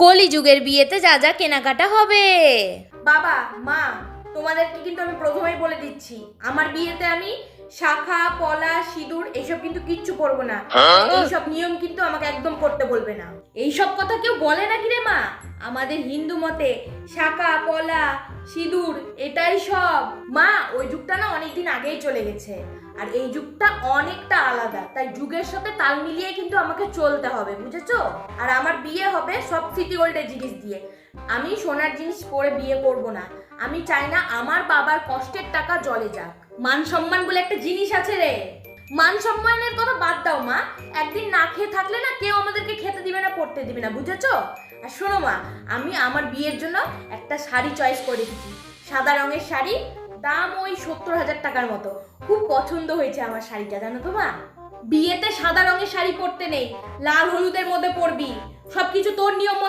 কলিযুগের বিয়েতে যা যা কেনাকাটা হবে। বাবা মা, তোমাদেরকে কিন্তু আমি প্রথমেই বলে দিচ্ছি, আমার বিয়েতে আমি শাখা পলা সিঁদুর এইসব কিন্তু কিচ্ছু করবো না। এইসব নিয়ম কিন্তু আমাকে একদম করতে বলবে না। এইসব কথা কেউ বলে নাকি রে মা? আমাদের হিন্দু মতে শাখা পলা সিঁদুর এটাই সব। মা, ওই যুগটা না অনেকদিন আগেই চলে গেছে, আর এই যুগটা অনেকটা আলাদা। তাই যুগের সাথে তাল মিলিয়ে কিন্তু আমাকে চলতে হবে, বুঝেছো? আর আমার বিয়ে হবে সব সিটি গোল্ডের জিনিস দিয়ে। আমি সোনার জিনিস পরে বিয়ে করব না। আমি চাই না আমার বাবার কষ্টের টাকা জলে যাক। মান সম্মান বলে একটা জিনিস আছে রে। মান সম্মানের কথা বাদ দাও মা, একদিন না খেয়ে থাকলে না কেউ আমাদেরকে খেতে দিবে না, পড়তে দিবে না, বুঝেছো? আর শোনো মা, আমি আমার বিয়ের জন্য একটা শাড়ি চয়েস করে রেখেছি, সাদা রঙের শাড়ি, দাম ওই 70,000 টাকার মতো। খুব পছন্দ হয়েছে আমার শাড়িটা, জানো তো মা? বিয়েতে সাদা রঙের শাড়ি পরতে নেই, লাল হলুদের মধ্যে পরবি। সবকিছু তোর নিয়ম মতো